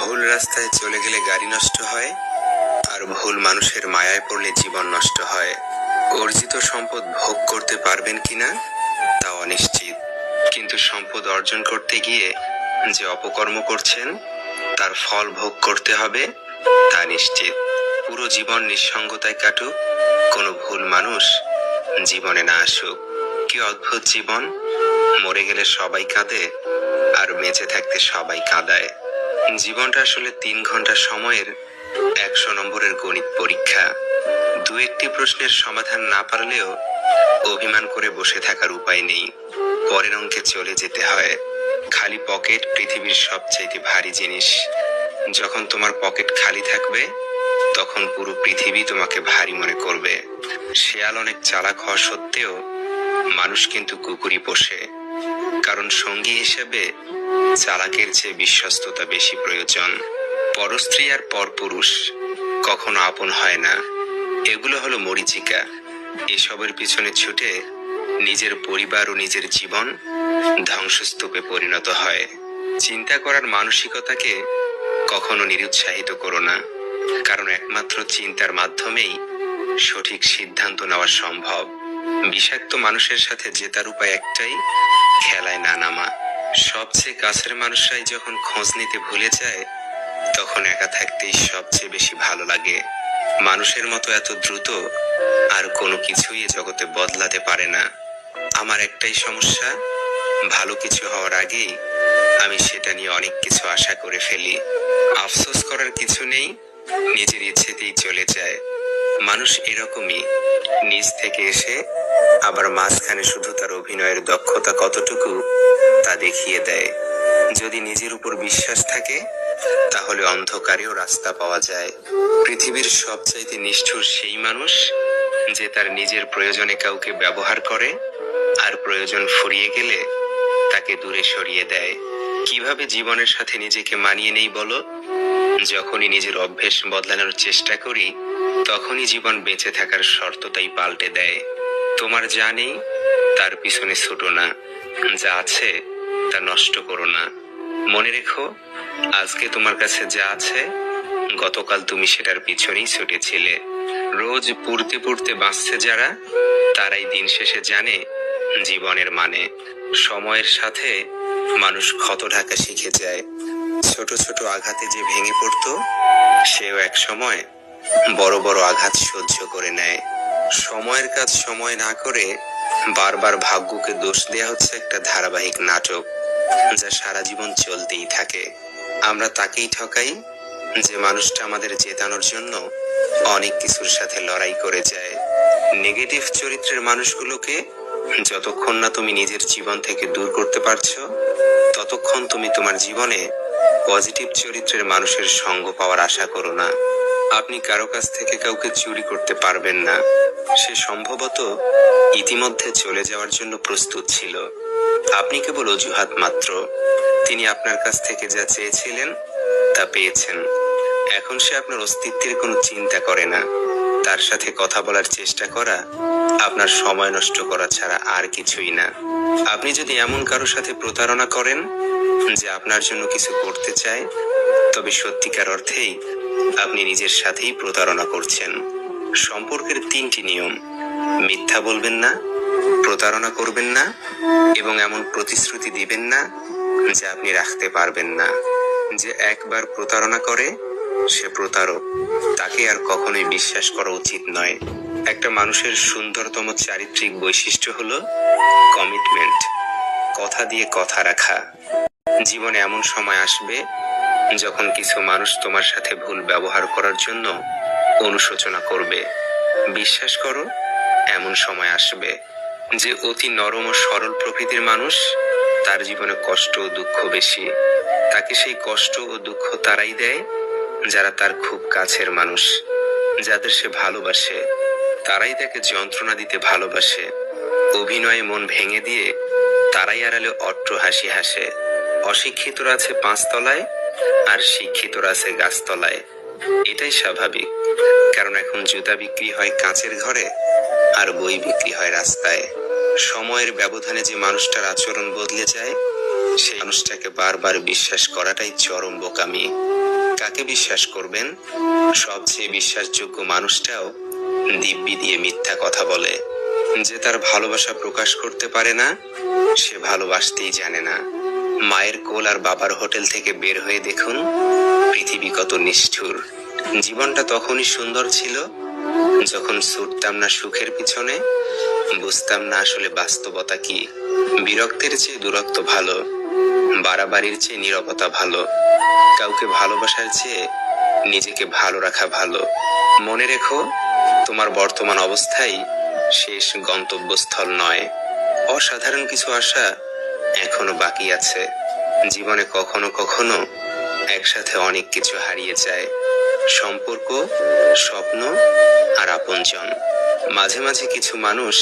ভুল রাস্তায় চলে গেলে গাড়ি নষ্ট হয়, আর ভুল মানুষের মায়ায় পড়লে জীবন নষ্ট হয়। অর্জিত সম্পদ ভোগ করতে পারবেন কিনা তা অনিশ্চিত, কিন্তু সম্পদ অর্জন করতে গিয়ে যে অপকর্ম করছেন তার ফল ভোগ করতে হবে তা নিশ্চিত। পুরো জীবন নিঃসঙ্গতায় কাটুক, কোনো ভুল মানুষ জীবনে না আসুক। কি অদ্ভুত জীবন! মরে গেলে সবাই কাঁদে, আর বেঁচে থাকতে সবাই কাঁদায়। জীবনটা আসলে 3 ঘন্টা সময়ের 100 নম্বরের গণিত পরীক্ষা। দু একটি প্রশ্নের সমাধান না পারলেও অভিমান করে বসে থাকার উপায় নেই, পরের অঙ্কে চলে যেতে হয়। খালি পকেট পৃথিবীর সবচাইতে ভারী জিনিস। যখন তোমার পকেট খালি থাকবে তখন পুরো পৃথিবী তোমাকে ভারী মনে করবে। শেয়াল অনেক চালাক হওয়া সত্ত্বেও মানুষ কিন্তু কুকুরই পোষে, কারণ সঙ্গী হিসেবে চালাকের চেয়ে বিশ্বস্ততা বেশি প্রয়োজন। পরস্ত্রী আর পরপুরুষ কখনো আপন হয় না, এগুলো হলো মরীচিকা। এসবের পিছনে ছুটে নিজের পরিবার ও নিজের জীবন ধ্বংসস্তূপে পরিণত হয়। চিন্তা করার মানসিকতাকে কখনো নিরুৎসাহিত করো না, কারণ একমাত্র চিন্তার মাধ্যমেই সঠিক সিদ্ধান্ত নেওয়া সম্ভব। বিষাক্ত মানুষের সাথে জেতার উপায় একটাই, খেলায় না নামা। সবচেয়ে কাছের মানুষরাই যখন খোঁজ নিতে ভুলে যায় তখন একা থাকতেই সবচেয়ে বেশি ভালো লাগে। মানুষের মতো এত দ্রুত আর কোনো কিছুই এ জগতে বদলাতে পারে না। আমার একটাই সমস্যা, ভালো কিছু হওয়ার আগেই আমি সেটা নিয়ে অনেক কিছু আশা করে ফেলি। আফসোস করার কিছু নেই, নিজের ইচ্ছেতেই চলে যায়। মানুষ এরকমই, নিজ থেকে এসে আবার মাঝখানে শুধু তার অভিনয়ের দক্ষতা কতটুকু তা দেখিয়ে দেয়। যদি নিজের উপর বিশ্বাস থাকে তাহলে অন্ধকারেও রাস্তা পাওয়া যায়। পৃথিবীর সবচাইতে নিষ্ঠুর সেই মানুষ যে তার নিজের প্রয়োজনে কাউকে ব্যবহার করে আর প্রয়োজন ফুরিয়ে গেলে তাকে দূরে সরিয়ে দেয়। কিভাবে জীবনের সাথে নিজেকে মানিয়ে নেই বলো? যখনই নিজের অভ্যেস বদলানোর চেষ্টা করি তখনই জীবন বেঁচে থাকার শর্তটাই পাল্টে দেয়। তোমার যা নেই তার পিছনে ছুটো না, যা আছে তা নষ্ট করো না। মনে রেখো, আজকে তোমার কাছে যা আছে গতকাল তুমি সেটার পিছনেই ছুটেছিলে। রোজ পড়তে পড়তে বাঁচছে যারা, তারাই দিন শেষে জানে জীবনের মানে। সময়ের সাথে মানুষ ক্ষত ঢাকা শিখে যায়। ছোট ছোট আঘাতে যে ভেঙে পড়তো সেও এক সময় বড় বড় আঘাত সহ্য করে নেয়। সময়ের কাজ সময় না করে বারবার ভাগ্যকে দোষ দেয়া হচ্ছে একটা ধারাবাহিক নাটক, যা সারা জীবন চলতেই থাকে। আমরা তাকেই ঠকাই যে মানুষটা আমাদের জেতানোর জন্য অনেক কিছুর সাথে লড়াই করে যায়। নেগেটিভ চরিত্রের মানুষগুলোকে যতক্ষণ না তুমি নিজের জীবন থেকে দূর করতে পারছো ততক্ষণ তুমি তোমার জীবনে পজিটিভ চরিত্রের মানুষের সঙ্গ পাওয়ার আশা করো না। আপনি কারো কাছ থেকে কাউকে চুরি করতে পারবেন না, সে সম্ভবত ইতিমধ্যে চলে যাওয়ার জন্য প্রস্তুত ছিল। আপনি কেবল অজুহাত মাত্র। তিনি আপনার কাছ থেকে যা চেয়েছিলেন তা পেয়েছেন। এখন সে আপনার অস্তিত্বের কোনো চিন্তা করে না। তার সাথে কথা বলার চেষ্টা করা আপনার সময় নষ্ট করা ছাড়া আর কিছুই না। আপনি যদি এমন কারো সাথে প্রতারণা করেন যে আপনার জন্য কিছু করতে চায়, তবে সত্যিকার অর্থেই আপনি নিজের সাথেই প্রতারণা করছেন। সম্পর্কের 3টি নিয়ম: মিথ্যা বলবেন না, প্রতারণা করবেন না, এবং এমন প্রতিশ্রুতি দিবেন না যা আপনি রাখতে পারবেন না। যে একবার প্রতারণা করে সে প্রতারক, তাকে আর কখনোই বিশ্বাস করা উচিত নয়। একটা মানুষের সুন্দরতম চারিত্রিক বৈশিষ্ট্য হলো কমিটমেন্ট, কথা দিয়ে কথা রাখা। জীবনে এমন সময় আসবে যখন কিছু মানুষ তোমার সাথে ভুল ব্যবহার করার জন্য অনুশোচনা করবে। বিশ্বাস করো, এমন সময় আসবে যে অতি নরম ও সরল প্রকৃতির মানুষ, তার জীবনে কষ্ট ও দুঃখ বেশি। তাকে সেই কষ্ট ও দুঃখ তারাই দেয় যারা তার খুব কাছের মানুষ। যাদের সে ভালোবাসে তারাই তাকে যন্ত্রণা দিতে ভালোবাসে। অভিনয়ে মন ভেঙে দিয়ে তারাই আড়ালে অট্ট হাসি হাসে। অশিক্ষিতরা আছে 5 তলায় আর শিক্ষিতরা আছে গাছতলায়। এটাই স্বাভাবিক, কারণ এখন জুতা বিক্রি হয় কাঁচের ঘরে আর বই বিক্রি হয় রাস্তায়। সময়ের ব্যবধানে যে মানুষটার আচরণ বদলে যায় সেই মানুষটাকে বারবার বিশ্বাস করাটাই চরম বোকামি। যাকে বিশ্বাস করবেন, সবচেয়ে বিশ্বাসযোগ্য মানুষটাও দিব্যি দিয়ে মিথ্যা কথা বলে। যে তার ভালোবাসা প্রকাশ করতে পারে না, সে ভালোবাসতেই জানে না। মায়ের কোল আর বাবার হোটেল থেকে বের হয়ে দেখুন পৃথিবী কত নিষ্ঠুর। জীবনটা তখনই সুন্দর ছিল যখন ছুটতাম না সুখের পিছনে, বুঝতাম না আসলে বাস্তবতা কি। বিরক্তের চেয়ে দূরত্ব ভালো, বাড়াবাড়ির চেয়ে নীরবতা ভালো, কাউকে ভালোবাসার চেয়ে নিজেকে ভালো রাখা ভালো। মনে রেখো, তোমার বর্তমান অবস্থাই শেষ গন্তব্যস্থল নয়। অসাধারণ কিছু আশা এখনো বাকি আছে। জীবনে কখনো কখনো একসাথে অনেক কিছু হারিয়ে যায়, সম্পর্ক, স্বপ্ন আর আপনজন। মাঝে মাঝে কিছু মানুষ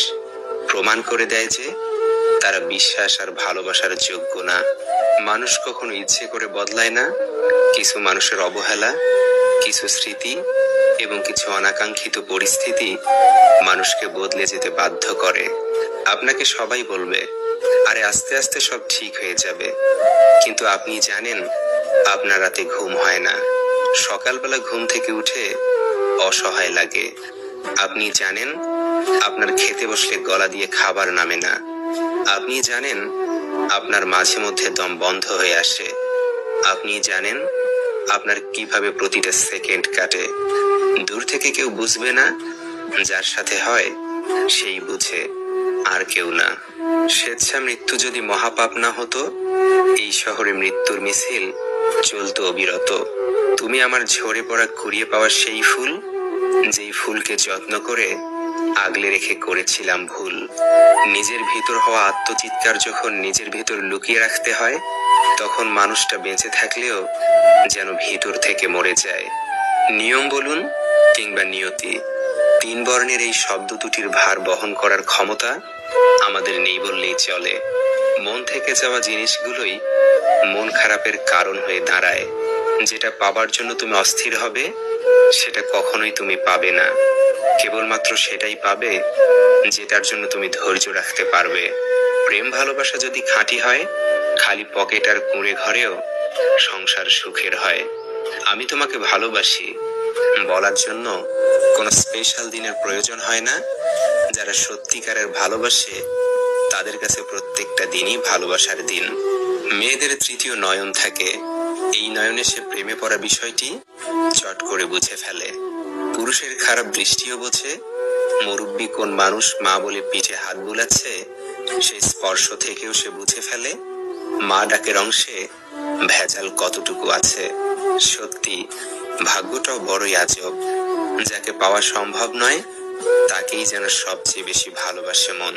প্রমাণ করে দেয় যে তারা বিশ্বাস আর ভালোবাসার যোগ্য না। মানুষ কখনো ইচ্ছে করে বদলায় না। কিছু মানুষের অবহেলা, কিছু স্মৃতি এবং কিছু অনাকাঙ্ক্ষিত পরিস্থিতি মানুষকে বদলে যেতে বাধ্য করে। আপনাকে সবাই বলবে, আরে আস্তে আস্তে সব ঠিক হয়ে যাবে, কিন্তু আপনি জানেন আপনার রাতে ঘুম হয় না, সকালবেলা ঘুম থেকে উঠে অসহায় লাগে। আপনি জানেন আপনার খেতে বসলে গলা দিয়ে খাবার নামে না। আপনি জানেন আপনার মাঝে মধ্যে দম বন্ধ হয়ে আসে। আপনি জানেন আপনার কিভাবে প্রতিটা সেকেন্ড কাটে। দূর থেকে কেউ বুঝবে না, যার সাথে হয় সেই বুঝে, আর কেউ না। স্বেচ্ছা মৃত্যু যদি মহাপাপ না হতো, এই শহরে মৃত্যুর মিছিল চলতো অবিরত। তুমি আমার ঝরে পড়া কুড়িয়ে পাওয়া সেই ফুল, যেই ফুলকে যত্ন করে আগলে রেখে করেছিলাম ভুল। নিজের ভিতর হওয়া আত্মচিৎকার যখন নিজের ভিতর লুকিয়ে রাখতে হয়, তখন মানুষটা বেঁচে থাকলেও যেন ভিতর থেকে মরে যায়। নিয়ম বলুন কিংবা নিয়তি, 3 বর্ণের এই শব্দ দুটির ভার বহন করার ক্ষমতা আমাদের নেই বললেই চলে। মন থেকে যাওয়া জিনিসগুলোই মন খারাপের কারণ হয়ে দাঁড়ায়। যেটা পাবার জন্য তুমি অস্থির হবে, সেটা কখনোই তুমি পাবে না। কেবলমাত্র সেটাই পাবে যেটার জন্য তুমি ধৈর্য রাখতে পারবে। প্রেম ভালোবাসা যদি খাঁটি হয়, খালি পকেট আর কুঁড়ে ঘরেও সংসার সুখের হয়। আমি তোমাকে ভালোবাসি বলার জন্য কোনো স্পেশাল দিনের প্রয়োজন হয় না। যারা সত্যিকারের ভালোবাসে তাদের কাছে প্রত্যেকটা দিনই ভালোবাসার দিন। মেয়েদের তৃতীয় নয়ন থাকে, এই নয়নে সে প্রেমে পড়া বিষয়টি চট করে বুঝে ফেলে। পুরুষের খারাপ দৃষ্টিও বোঝে। মুরব্বী কোন মানুষ মা বলে পিঠে হাত বুলাচ্ছে, সেই স্পর্শ থেকেও সে বুঝে ফেলে মা ডাকের অংশে ভেজাল কতটুকু আছে। সত্যি ভাগ্যটাও বড়ই আজব, যাকে পাওয়া সম্ভব নয় তাকেই যেন সবচেয়ে বেশি ভালোবাসে মন।